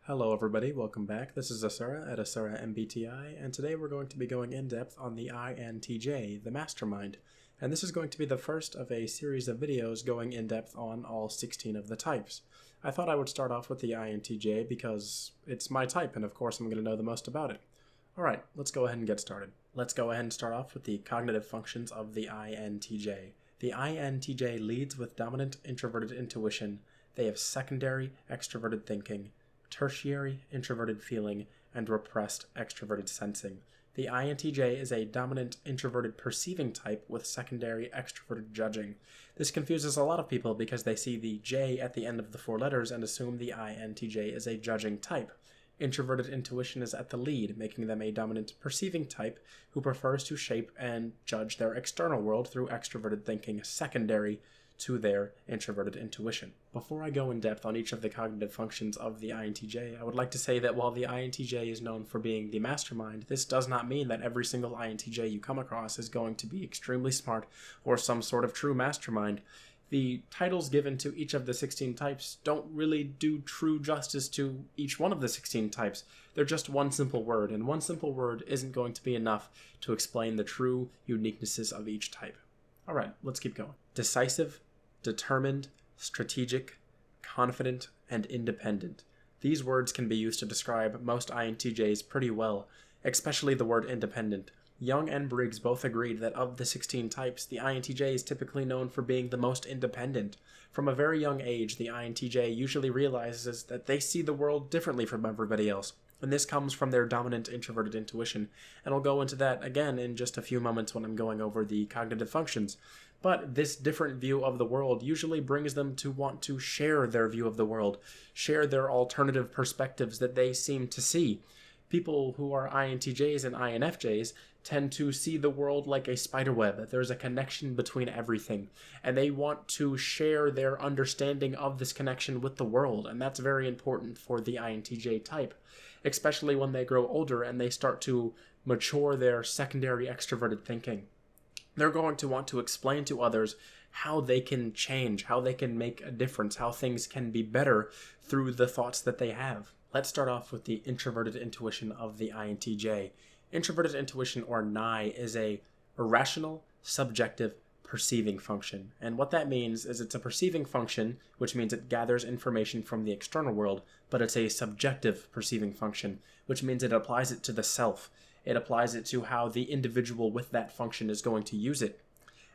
Hello everybody, welcome back. This is Asura at Asura MBTI, and today we're going to be going in depth on the INTJ, the Mastermind. And this is going to be the first of a series of videos going in depth on all 16 of the types. I thought I would start off with the INTJ because it's my type, and of course I'm going to know the most about it. Alright, let's go ahead and get started. Let's go ahead and start off with the cognitive functions of the INTJ. The INTJ leads with dominant introverted intuition. They have secondary extroverted thinking, tertiary introverted feeling, and repressed extroverted sensing. The INTJ is a dominant introverted perceiving type with secondary extroverted judging. This confuses a lot of people because they see the J at the end of the four letters and assume the INTJ is a judging type. Introverted intuition is at the lead, making them a dominant perceiving type who prefers to shape and judge their external world through extroverted thinking, secondary to their introverted intuition. Before I go in depth on each of the cognitive functions of the INTJ, I would like to say that while the INTJ is known for being the mastermind, this does not mean that every single INTJ you come across is going to be extremely smart or some sort of true mastermind. The titles given to each of the 16 types don't really do true justice to each one of the 16 types. They're just one simple word, and one simple word isn't going to be enough to explain the true uniquenesses of each type. Alright, let's keep going. Decisive, determined, strategic, confident, and independent. These words can be used to describe most INTJs pretty well, especially the word independent. Young and Briggs both agreed that of the 16 types, the INTJ is typically known for being the most independent. From a very young age, the INTJ usually realizes that they see the world differently from everybody else, and this comes from their dominant introverted intuition, and I'll go into that again in just a few moments when I'm going over the cognitive functions. But this different view of the world usually brings them to want to share their view of the world, share their alternative perspectives that they seem to see. People who are INTJs and INFJs tend to see the world like a spider web. There's a connection between everything, and they want to share their understanding of this connection with the world, and that's very important for the INTJ type, especially when they grow older and they start to mature their secondary extroverted thinking. They're going to want to explain to others how they can change, how they can make a difference, how things can be better through the thoughts that they have. Let's start off with the introverted intuition of the INTJ. Introverted intuition, or Ni, is a irrational, subjective, perceiving function. And what that means is it's a perceiving function, which means it gathers information from the external world, but it's a subjective perceiving function, which means it applies it to the self. It applies it to how the individual with that function is going to use it.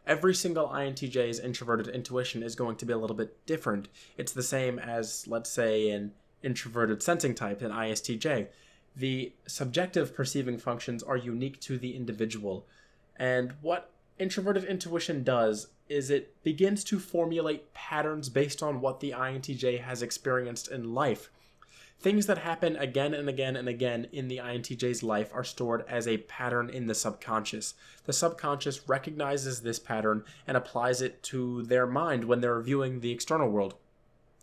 Every single INTJ's introverted intuition is going to be a little bit different. It's the same as, let's say, an introverted sensing type, an ISTJ. The subjective perceiving functions are unique to the individual. And what introverted intuition does is it begins to formulate patterns based on what the INTJ has experienced in life. Things that happen again and again and again in the INTJ's life are stored as a pattern in the subconscious. The subconscious recognizes this pattern and applies it to their mind when they're viewing the external world.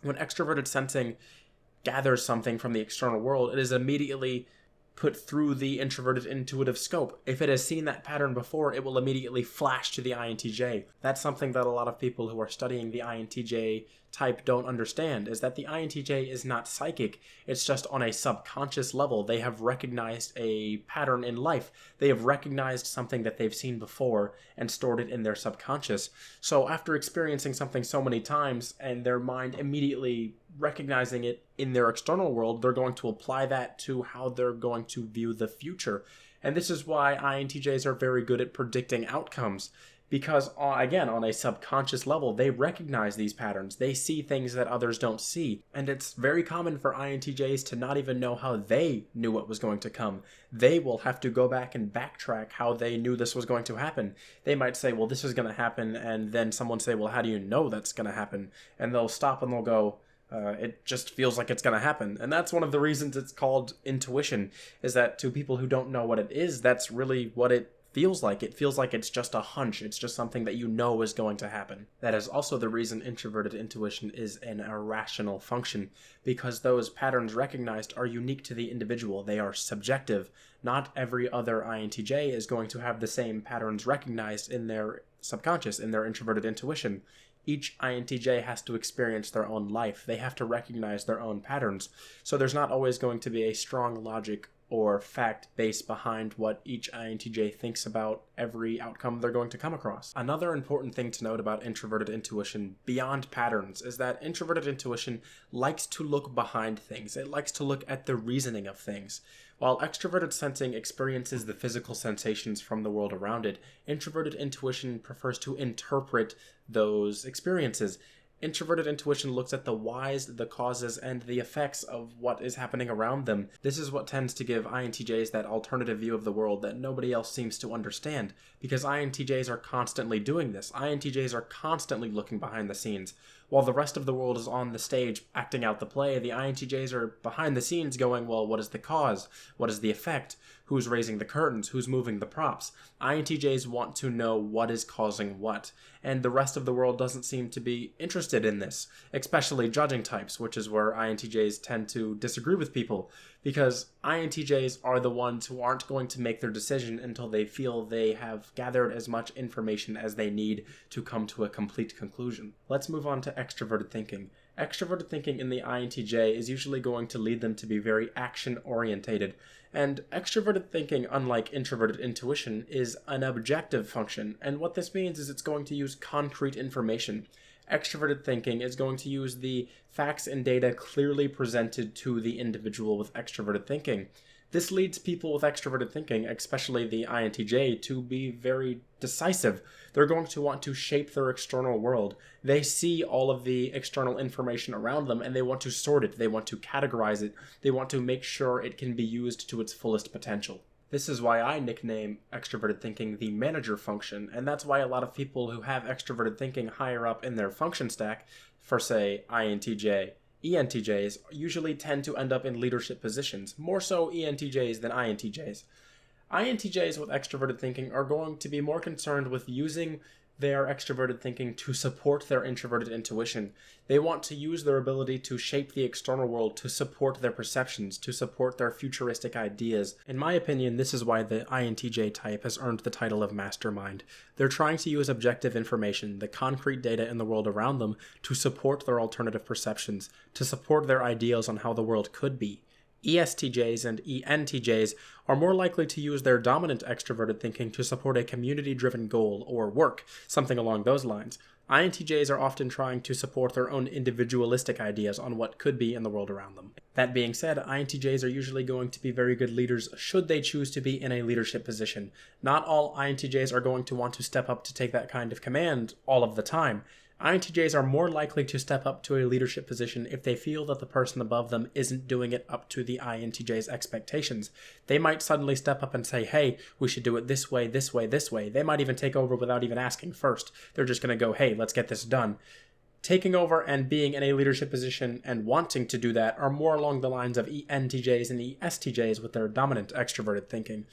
When extroverted sensing gathers something from the external world, it is immediately put through the introverted intuitive scope. If it has seen that pattern before, it will immediately flash to the INTJ. That's something that a lot of people who are studying the INTJ type don't understand, is that the INTJ is not psychic. It's just on a subconscious level. They have recognized a pattern in life. They have recognized something that they've seen before and stored it in their subconscious. So after experiencing something so many times and their mind immediately recognizing it in their external world, they're going to apply that to how they're going to view the future. And this is why INTJs are very good at predicting outcomes. Because, again, on a subconscious level, they recognize these patterns. They see things that others don't see. And it's very common for INTJs to not even know how they knew what was going to come. They will have to go back and backtrack how they knew this was going to happen. They might say, well, this is going to happen, and then someone say, well, how do you know that's going to happen? And they'll stop and they'll go, it just feels like it's going to happen. And that's one of the reasons it's called intuition, is that to people who don't know what it is, that's really what it feels like. It feels like it's just a hunch. It's just something that you know is going to happen. That is also the reason introverted intuition is an irrational function, because those patterns recognized are unique to the individual. They are subjective. Not every other INTJ is going to have the same patterns recognized in their subconscious, in their introverted intuition. each INTJ has to experience their own life. They have to recognize their own patterns. So there's not always going to be a strong logic or fact base behind what each INTJ thinks about every outcome they're going to come across. Another important thing to note about introverted intuition beyond patterns is that introverted intuition likes to look behind things. It likes to look at the reasoning of things. While extroverted sensing experiences the physical sensations from the world around it, introverted intuition prefers to interpret those experiences. Introverted intuition looks at the whys, the causes, and the effects of what is happening around them. This is what tends to give INTJs that alternative view of the world that nobody else seems to understand, because INTJs are constantly doing this. INTJs are constantly looking behind the scenes. While the rest of the world is on the stage acting out the play, the INTJs are behind the scenes going, well, what is the cause? What is the effect? Who's raising the curtains? Who's moving the props? INTJs want to know what is causing what, and the rest of the world doesn't seem to be interested in this, especially judging types, which is where INTJs tend to disagree with people, because INTJs are the ones who aren't going to make their decision until they feel they have gathered as much information as they need to come to a complete conclusion. Let's move on to extroverted thinking. Extroverted thinking in the INTJ is usually going to lead them to be very action-orientated, and extroverted thinking, unlike introverted intuition, is an objective function, and what this means is it's going to use concrete information. Extroverted thinking is going to use the facts and data clearly presented to the individual with extroverted thinking. This leads people with extroverted thinking, especially the INTJ, to be very decisive. They're going to want to shape their external world. They see all of the external information around them and they want to sort it. They want to categorize it. They want to make sure it can be used to its fullest potential. This is why I nickname extroverted thinking the manager function, and that's why a lot of people who have extroverted thinking higher up in their function stack, for say INTJ, ENTJs usually tend to end up in leadership positions, more so ENTJs than INTJs. INTJs with extroverted thinking are going to be more concerned with using their extroverted thinking to support their introverted intuition. They want to use their ability to shape the external world to support their perceptions, to support their futuristic ideas. In my opinion, this is why the INTJ type has earned the title of Mastermind. They're trying to use objective information, the concrete data in the world around them, to support their alternative perceptions, to support their ideals on how the world could be. ESTJs and ENTJs are more likely to use their dominant extroverted thinking to support a community-driven goal or work, something along those lines. INTJs are often trying to support their own individualistic ideas on what could be in the world around them. That being said, INTJs are usually going to be very good leaders should they choose to be in a leadership position. Not all INTJs are going to want to step up to take that kind of command all of the time. INTJs are more likely to step up to a leadership position if they feel that the person above them isn't doing it up to the INTJ's expectations. They might suddenly step up and say, hey, we should do it this way, this way, this way. They might even take over without even asking first. They're just going to go, hey, let's get this done. Taking over and being in a leadership position and wanting to do that are more along the lines of ENTJs and ESTJs with their dominant extroverted thinking.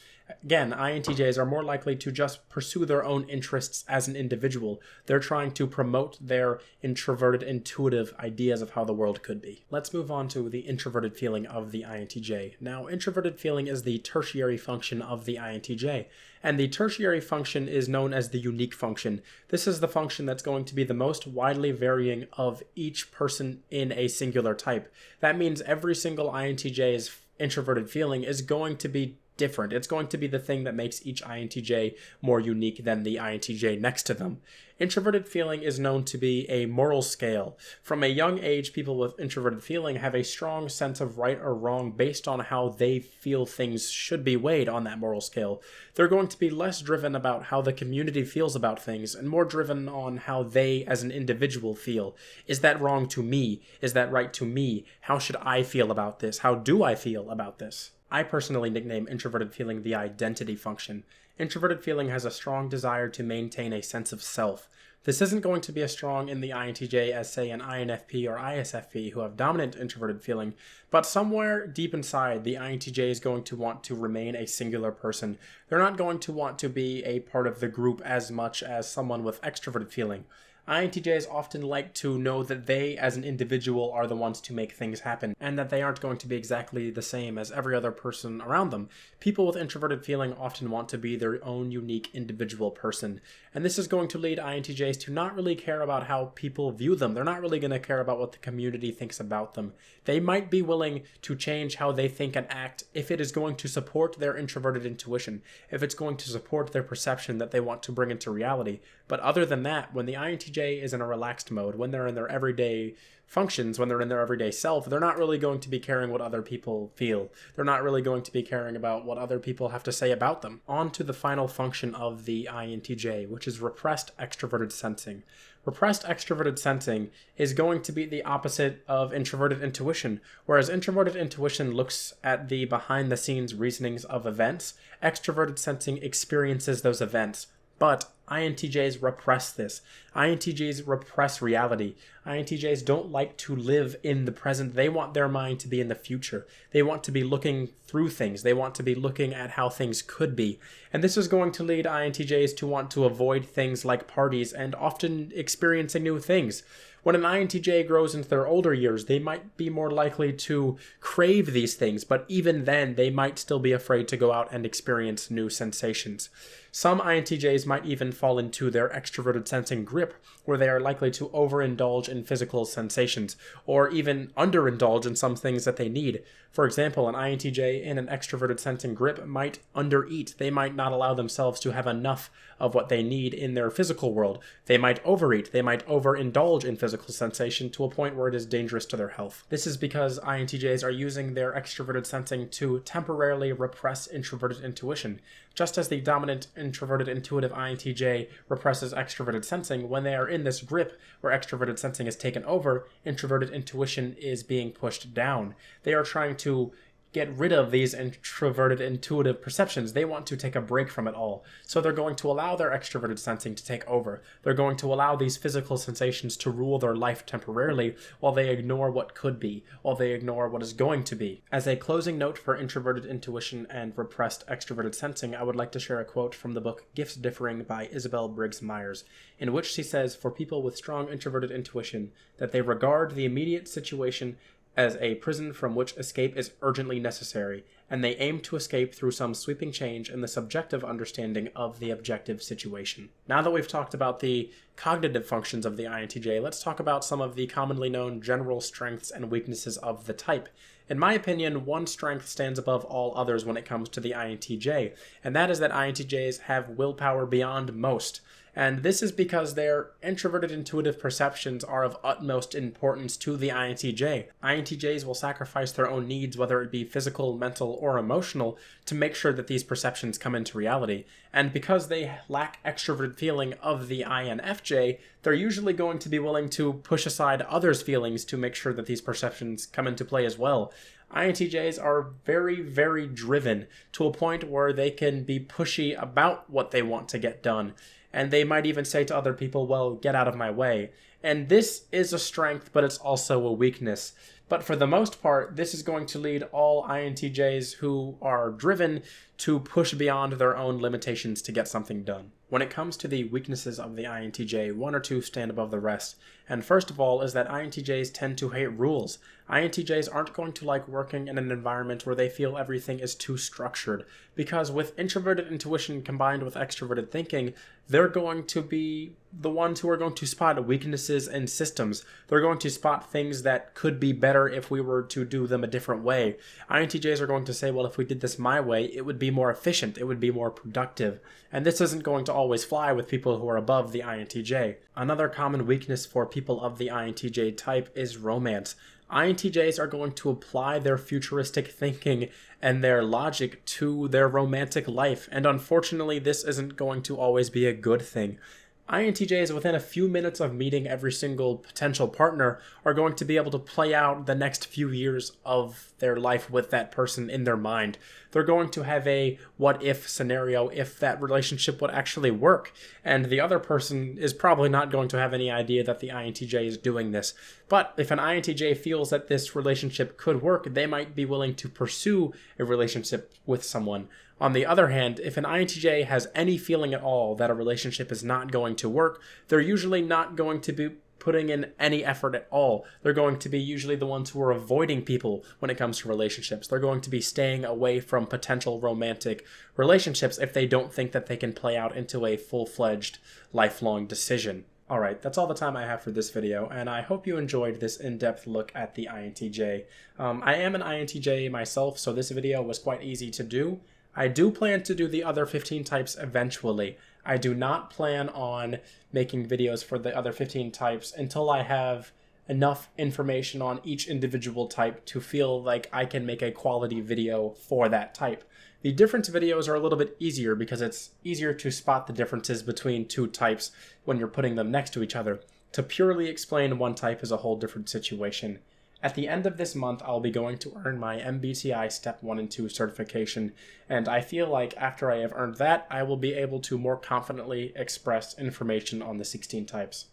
Again, INTJs are more likely to just pursue their own interests as an individual. They're trying to promote their introverted, intuitive ideas of how the world could be. Let's move on to the introverted feeling of the INTJ. Now, introverted feeling is the tertiary function of the INTJ, and the tertiary function is known as the unique function. This is the function that's going to be the most widely varying of each person in a singular type. That means every single INTJ's introverted feeling is going to be different. It's going to be the thing that makes each INTJ more unique than the INTJ next to them. Introverted feeling is known to be a moral scale. From a young age, people with introverted feeling have a strong sense of right or wrong based on how they feel things should be weighed on that moral scale. They're going to be less driven about how the community feels about things and more driven on how they as an individual feel. Is that wrong to me? Is that right to me? How should I feel about this? How do I feel about this? I personally nickname introverted feeling the identity function. Introverted feeling has a strong desire to maintain a sense of self. This isn't going to be as strong in the INTJ as, say, an INFP or ISFP who have dominant introverted feeling, but somewhere deep inside, the INTJ is going to want to remain a singular person. They're not going to want to be a part of the group as much as someone with extroverted feeling. INTJs often like to know that they, as an individual, are the ones to make things happen, and that they aren't going to be exactly the same as every other person around them. People with introverted feeling often want to be their own unique individual person, and this is going to lead INTJs to not really care about how people view them. They're not really going to care about what the community thinks about them. They might be willing to change how they think and act if it is going to support their introverted intuition, if it's going to support their perception that they want to bring into reality. But other than that, when the INTJ is in a relaxed mode, when they're in their everyday functions, when they're in their everyday self, they're not really going to be caring what other people feel. They're not really going to be caring about what other people have to say about them. On to the final function of the INTJ, which is repressed extroverted sensing. Repressed extroverted sensing is going to be the opposite of introverted intuition. Whereas introverted intuition looks at the behind-the-scenes reasonings of events, extroverted sensing experiences those events. But INTJs repress this. INTJs repress reality. INTJs don't like to live in the present. They want their mind to be in the future. They want to be looking through things. They want to be looking at how things could be. And this is going to lead INTJs to want to avoid things like parties and often experiencing new things. When an INTJ grows into their older years, they might be more likely to crave these things, but even then, they might still be afraid to go out and experience new sensations. Some INTJs might even fall into their extroverted sensing grip, where they are likely to overindulge in physical sensations, or even underindulge in some things that they need. For example, an INTJ in an extroverted sensing grip might undereat. They might not allow themselves to have enough of what they need in their physical world. They might overeat. They might overindulge in physical sensation to a point where it is dangerous to their health. This is because INTJs are using their extroverted sensing to temporarily repress introverted intuition. Just as the dominant introverted intuitive INTJ represses extroverted sensing, when they are in this grip where extroverted sensing is taken over, introverted intuition is being pushed down. They are trying to get rid of these introverted intuitive perceptions. They want to take a break from it all. So they're going to allow their extroverted sensing to take over. They're going to allow these physical sensations to rule their life temporarily while they ignore what could be, while they ignore what is going to be. As a closing note for introverted intuition and repressed extroverted sensing, I would like to share a quote from the book Gifts Differing by Isabel Briggs Myers, in which she says, for people with strong introverted intuition, that they regard the immediate situation as a prison from which escape is urgently necessary, and they aim to escape through some sweeping change in the subjective understanding of the objective situation. Now that we've talked about the cognitive functions of the INTJ, let's talk about some of the commonly known general strengths and weaknesses of the type. In my opinion, one strength stands above all others when it comes to the INTJ, and that is that INTJs have willpower beyond most. And this is because their introverted intuitive perceptions are of utmost importance to the INTJ. INTJs will sacrifice their own needs, whether it be physical, mental, or emotional, to make sure that these perceptions come into reality. And because they lack extroverted feeling of the INFJ, they're usually going to be willing to push aside others' feelings to make sure that these perceptions come into play as well. INTJs are very, very driven to a point where they can be pushy about what they want to get done. And they might even say to other people, well, get out of my way. And this is a strength, but it's also a weakness. But for the most part, this is going to lead all INTJs who are driven to push beyond their own limitations to get something done. When it comes to the weaknesses of the INTJ, one or two stand above the rest. And first of all is that INTJs tend to hate rules. INTJs aren't going to like working in an environment where they feel everything is too structured, because with introverted intuition combined with extroverted thinking, they're going to be the ones who are going to spot weaknesses in systems. They're going to spot things that could be better if we were to do them a different way. INTJs are going to say, well, if we did this my way, it would be more efficient, it would be more productive. And this isn't going to always fly with people who are above the INTJ. Another common weakness for people of the INTJ type is romance. INTJs are going to apply their futuristic thinking and their logic to their romantic life, and unfortunately this isn't going to always be a good thing. INTJs, within a few minutes of meeting every single potential partner, are going to be able to play out the next few years of their life with that person in their mind. They're going to have a what-if scenario if that relationship would actually work, and the other person is probably not going to have any idea that the INTJ is doing this. But if an INTJ feels that this relationship could work, they might be willing to pursue a relationship with someone. On the other hand, if an INTJ has any feeling at all that a relationship is not going to work, they're usually not going to be putting in any effort at all. They're going to be usually the ones who are avoiding people when it comes to relationships. They're going to be staying away from potential romantic relationships if they don't think that they can play out into a full-fledged lifelong decision. Alright, that's all the time I have for this video, and I hope you enjoyed this in-depth look at the INTJ. I am an INTJ myself, so this video was quite easy to do. I do plan to do the other 15 types eventually. I do not plan on making videos for the other 15 types until I have enough information on each individual type to feel like I can make a quality video for that type. The difference videos are a little bit easier because it's easier to spot the differences between two types when you're putting them next to each other. To purely explain one type is a whole different situation. At the end of this month, I'll be going to earn my MBTI Step 1 and 2 certification, and I feel like after I have earned that, I will be able to more confidently express information on the 16 types.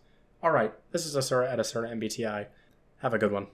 Alright, this is Asura at Asura MBTI. Have a good one.